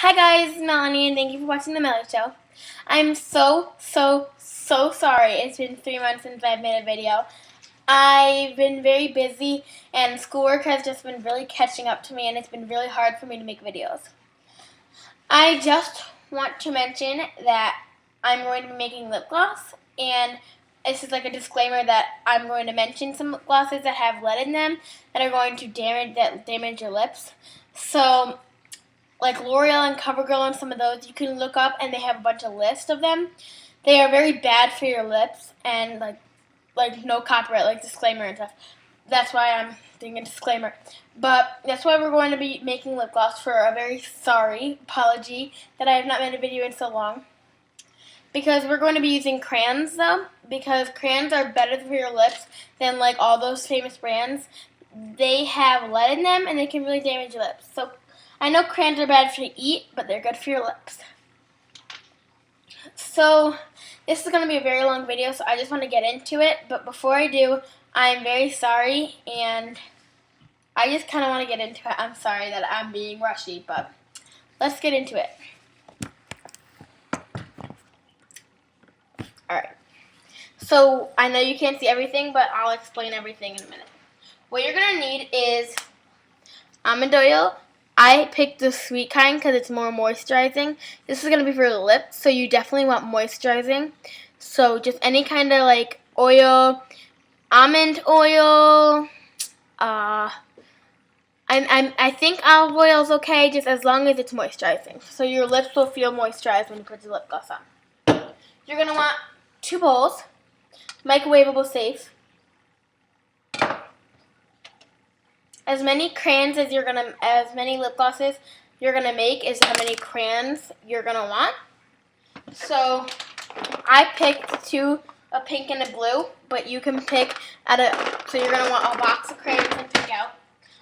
Hi guys, Melanie, and thank you for watching the Melanie Show. I'm so sorry. It's been 3 months since I've made a video. I've been very busy, and schoolwork has just been really catching up to me, and it's been really hard for me to make videos. I just want to mention that I'm going to be making lip gloss, and this is like a disclaimer that I'm going to mention some lip glosses that have lead in them that are going to damage your lips. So, like L'Oreal and CoverGirl and some of those, you can look up, and they have a bunch of lists of them. They are very bad for your lips, and like no copyright, like disclaimer and stuff. That's why I'm doing a disclaimer. But that's why we're going to be making lip gloss for a very sorry apology that I have not made a video in so long. Because we're going to be using crayons though, because crayons are better for your lips than like all those famous brands. They have lead in them, and they can really damage your lips. So I know crayons are bad for you to eat, but they're good for your lips. So this is going to be a very long video, so I just want to get into it. But before I do, I'm very sorry, and I just kind of want to get into it. I'm sorry that I'm being rushy, but let's get into it. Alright. So I know you can't see everything, but I'll explain everything in a minute. What you're going to need is almond oil. I picked the sweet kind because it's more moisturizing. This is going to be for the lips, so you definitely want moisturizing. So just any kind of like oil, almond oil, I think olive oil is okay, just as long as it's moisturizing. So your lips will feel moisturized when you put the lip gloss on. You're going to want 2 bowls, microwavable safe. As many crayons as many lip glosses you're gonna make is how many crayons you're gonna want. So I picked 2, a pink and a blue, but you can pick so you're gonna want a box of crayons to pick out,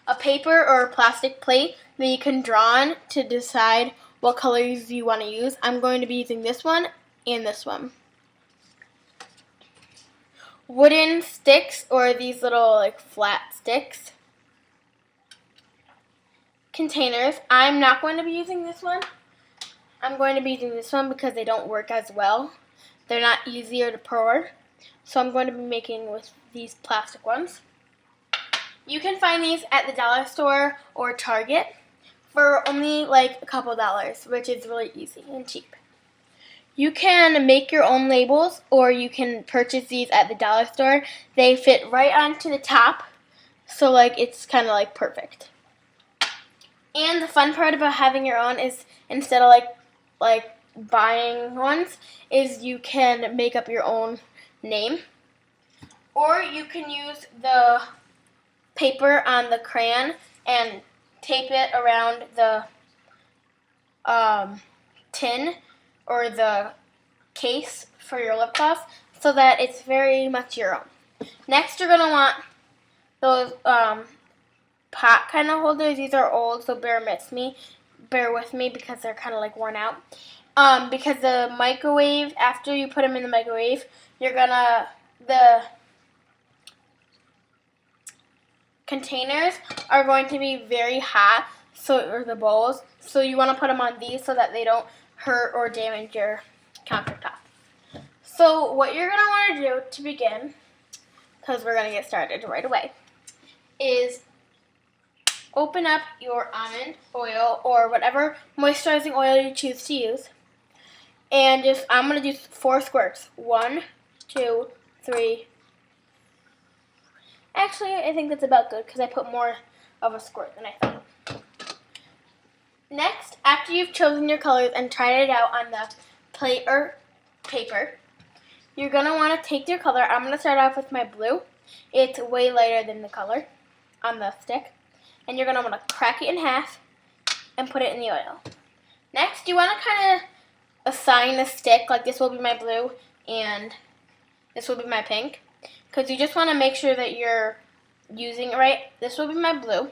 a paper or a plastic plate that you can draw on to decide what colors you want to use. I'm going to be using this one and this one. Wooden sticks, or these little like flat sticks. Containers. I'm not going to be using this one. I'm going to be using this one because they don't work as well. They're not easier to pour. So I'm going to be making with these plastic ones. You can find these at the dollar store or Target for only like a couple dollars, which is really easy and cheap. You can make your own labels, or you can purchase these at the dollar store. They fit right onto the top, so like it's kind of like perfect. And the fun part about having your own is, instead of like buying ones, is you can make up your own name. Or you can use the paper on the crayon and tape it around the tin or the case for your lip gloss so that it's very much your own. Next, you're going to want those pot kind of holders. These are old, so bear with me because they're kind of like worn out. Because the microwave, after you put them in the microwave, the containers are going to be very hot, or the bowls, so you want to put them on these so that they don't hurt or damage your countertop. So what you're going to want to do to begin, because we're going to get started right away, is open up your almond oil or whatever moisturizing oil you choose to use, and I'm going to do 4 squirts. 1, 2, 3. Actually, I think that's about good because I put more of a squirt than I thought. Next, after you've chosen your colors and tried it out on the plate or paper, you're going to want to take your color. I'm going to start off with my blue. It's way lighter than the color on the stick. And you're going to want to crack it in half and put it in the oil. Next, you want to kind of assign the stick, like this will be my blue and this will be my pink, because you just want to make sure that you're using it right. This will be my blue,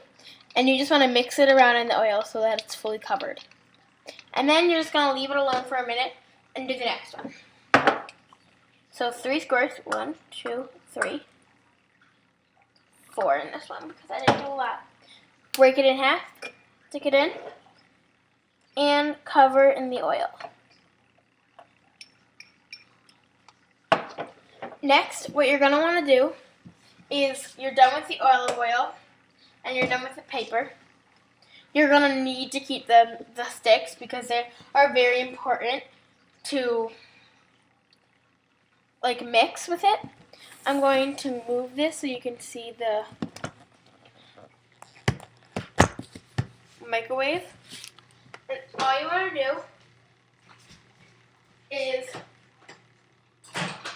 and you just want to mix it around in the oil so that it's fully covered. And then you're just going to leave it alone for a minute and do the next one. So 3 squirts, 1, 2, 3, 4 in this one because I didn't do a lot. Break it in half, stick it in, and cover in the oil. Next, what you're going to want to do is you're done with the olive oil and you're done with the paper. You're going to need to keep the sticks because they are very important to like mix with it. I'm going to move this so you can see the microwave. And all you want to do is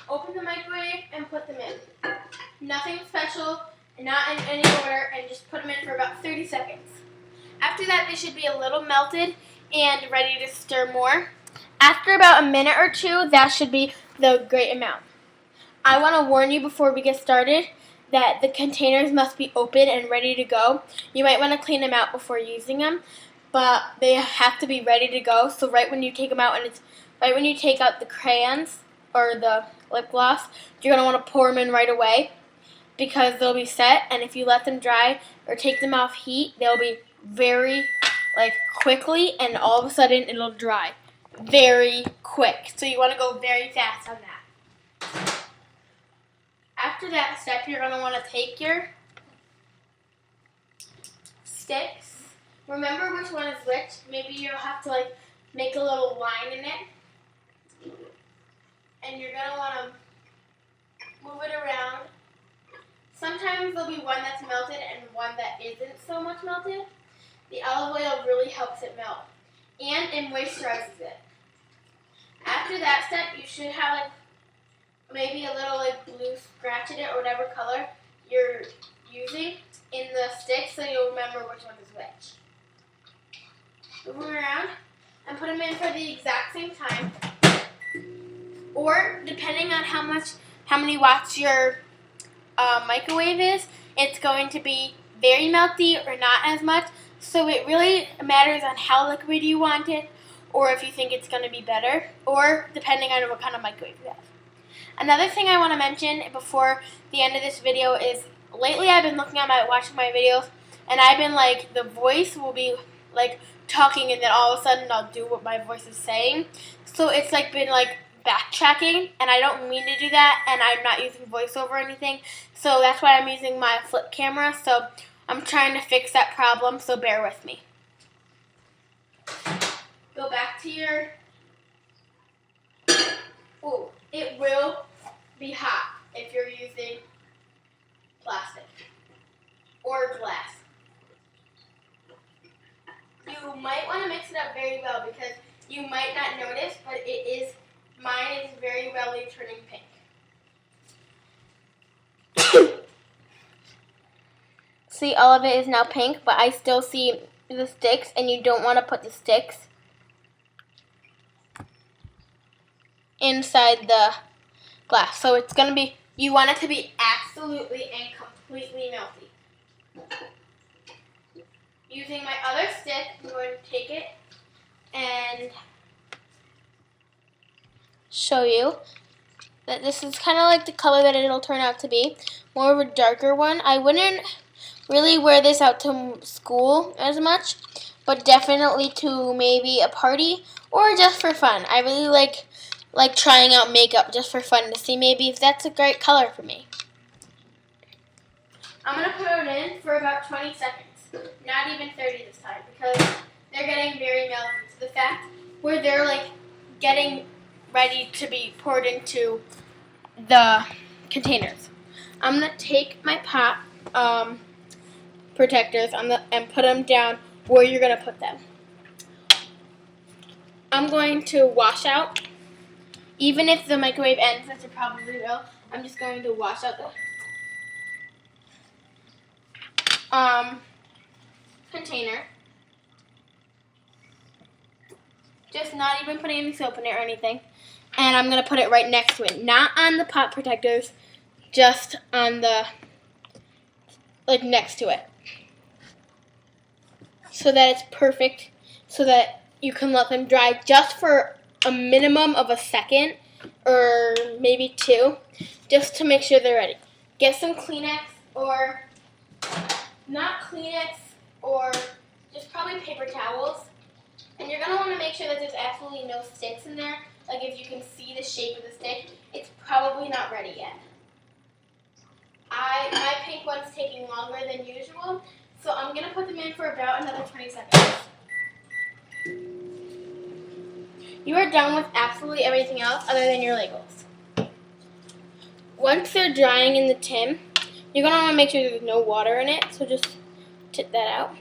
open the microwave and put them in. Nothing special, not in any order, and just put them in for about 30 seconds. After that, they should be a little melted and ready to stir more. After about a minute or two, that should be the great amount. I want to warn you before we get started that the containers must be open and ready to go. You might want to clean them out before using them, but they have to be ready to go. So right when you take them out, and it's right when you take out the crayons or the lip gloss, you're going to want to pour them in right away because they'll be set, and if you let them dry or take them off heat, they'll be very quickly, and all of a sudden it'll dry very quick. So you want to go very fast on that. After that step, you're going to want to take your sticks. Remember which one is which. Maybe you'll have to make a little line in it. And you're going to want to move it around. Sometimes there'll be one that's melted and one that isn't so much melted. The olive oil really helps it melt. And it moisturizes it. After that step, you should have maybe a little blue scratch in it or whatever color you're using in the stick so you'll remember which one is which. Move them around and put them in for the exact same time. Or depending on how many watts your microwave is, it's going to be very melty or not as much. So it really matters on how liquid you want it, or if you think it's going to be better, or depending on what kind of microwave you have. Another thing I want to mention before the end of this video is lately I've been watching my videos, and I've been the voice will be talking, and then all of a sudden I'll do what my voice is saying. So it's been backtracking, and I don't mean to do that, and I'm not using voiceover or anything. So that's why I'm using my flip camera. So I'm trying to fix that problem, so bear with me. Go back to your... Ooh, it will be hot if you're using plastic or glass. You might want to mix it up very well because you might not notice, but mine is very well turning pink. See, all of it is now pink, but I still see the sticks, and you don't want to put the sticks inside the glass. So it's going to be, you want it to be absolutely and completely melty. Using my other stick, I'm going to take it and show you that this is kind of the color that it'll turn out to be. More of a darker one. I wouldn't really wear this out to school as much, but definitely to maybe a party or just for fun. I really like trying out makeup just for fun to see maybe if that's a great color for me. I'm going to put it in for about 20 seconds, not even 30 this time, because they're getting very melted to the fact where they're getting ready to be poured into the containers. I'm going to take my pot protectors and put them down where you're going to put them. I'm going to wash out, even if the microwave ends, as it probably will, I'm just going to wash out the container. Just not even putting any soap in it or anything. And I'm going to put it right next to it. Not on the pot protectors, just on the, next to it. So that it's perfect, so that you can let them dry just for a minimum of a second, or maybe 2, just to make sure they're ready. Get some Kleenex, or not Kleenex, or just probably paper towels. And you're going to want to make sure that there's absolutely no sticks in there. Like if you can see the shape of the stick, it's probably not ready yet. My pink one's taking longer than usual, so I'm going to put them in for about another 20 seconds. You are done with absolutely everything else other than your Legos. Once they're drying in the tin, you're going to want to make sure there's no water in it, so just tip that out.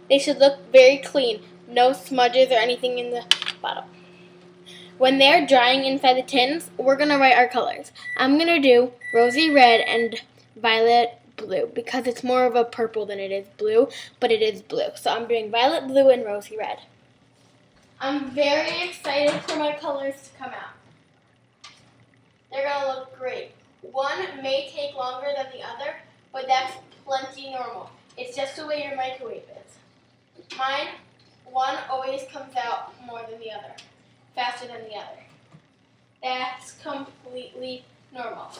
They should look very clean, no smudges or anything in the bottle. When they're drying inside the tins, we're going to write our colors. I'm going to do rosy red and violet blue because it's more of a purple than it is blue, but it is blue. So I'm doing violet blue and rosy red. I'm very excited for my colors to come out. They're going to look great. One may take longer than the other, but that's plenty normal. It's just the way your microwave is. Mine, one always comes out more than the other, faster than the other. That's completely normal.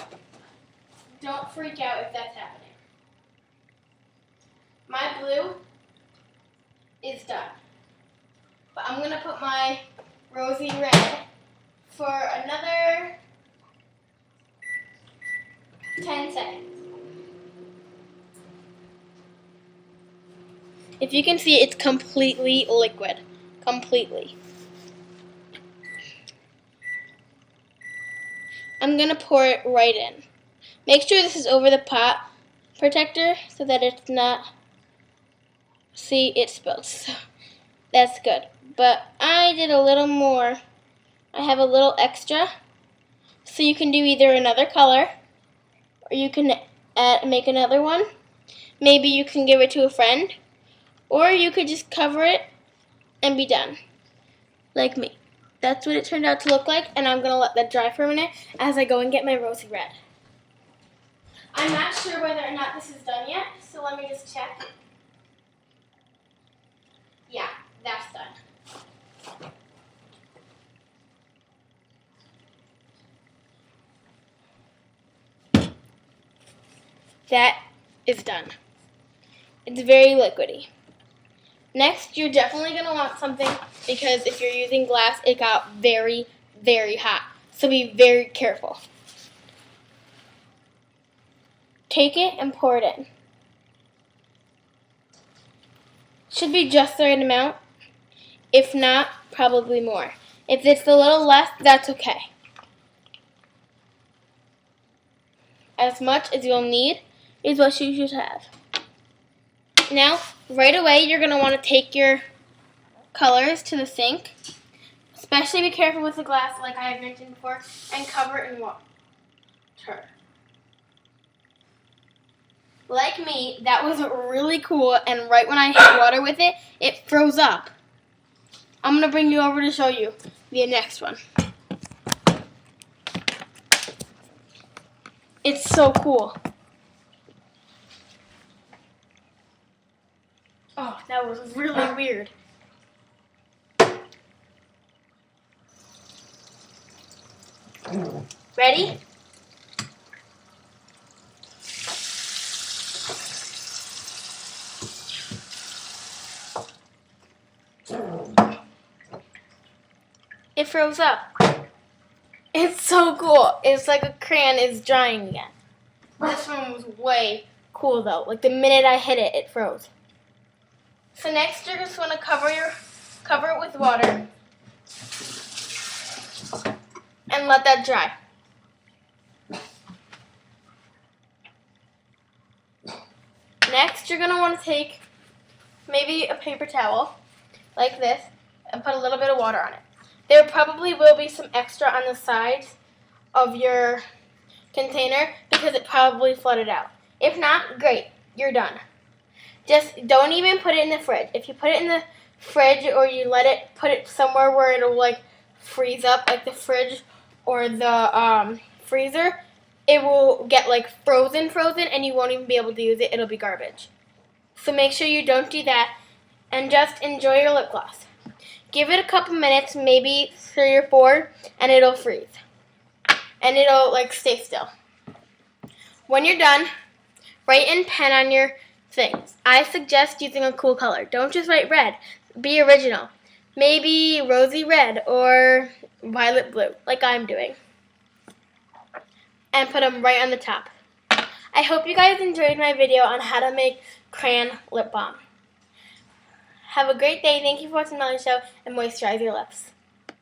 Don't freak out if that's happening. My blue is done. But I'm going to put my rosy red for another 10 seconds. If you can see, it's completely liquid. Completely. I'm going to pour it right in. Make sure this is over the pot protector so that it's not, see, it spilled. So that's good. But I did a little more. I have a little extra. So you can do either another color or you can make another one. Maybe you can give it to a friend. Or you could just cover it and be done. Like me. That's what it turned out to look like, and I'm going to let that dry for a minute as I go and get my rosy red. I'm not sure whether or not this is done yet, so let me just check. Yeah, that's done. That is done. It's very liquidy. Next, you're definitely going to want something because if you're using glass, it got very, very hot. So be very careful. Take it and pour it in. Should be just the right amount. If not, probably more. If it's a little less, that's okay. As much as you'll need is what you should have. Now, right away, you're going to want to take your colors to the sink. Especially be careful with the glass, like I have mentioned before, and cover it in water. Like me, that was really cool, and right when I hit water with it, it froze up. I'm going to bring you over to show you the next one. It's so cool. Oh, that was really weird. Ready? It froze up. It's so cool. It's like a crayon is drying again. This one was way cool though. Like the minute I hit it, it froze. So next you're just going to cover it with water and let that dry. Next you're going to want to take maybe a paper towel like this and put a little bit of water on it. There probably will be some extra on the sides of your container because it probably flooded out. If not, great, you're done. Just don't even put it in the fridge. If you put it in the fridge or you let it put it somewhere where it'll like freeze up, like the fridge or the freezer, it will get like frozen and you won't even be able to use it. It'll be garbage. So make sure you don't do that and just enjoy your lip gloss. Give it a couple minutes, maybe 3 or 4, and it'll freeze. And it'll like stay still. When you're done, write in pen on your things. I suggest using a cool color. Don't just write red. Be original. maybe rosy red or violet blue, like I'm doing. And put them right on the top. I hope you guys enjoyed my video on how to make crayon lip balm. Have a great day. Thank you for watching Melly Show, and moisturize your lips.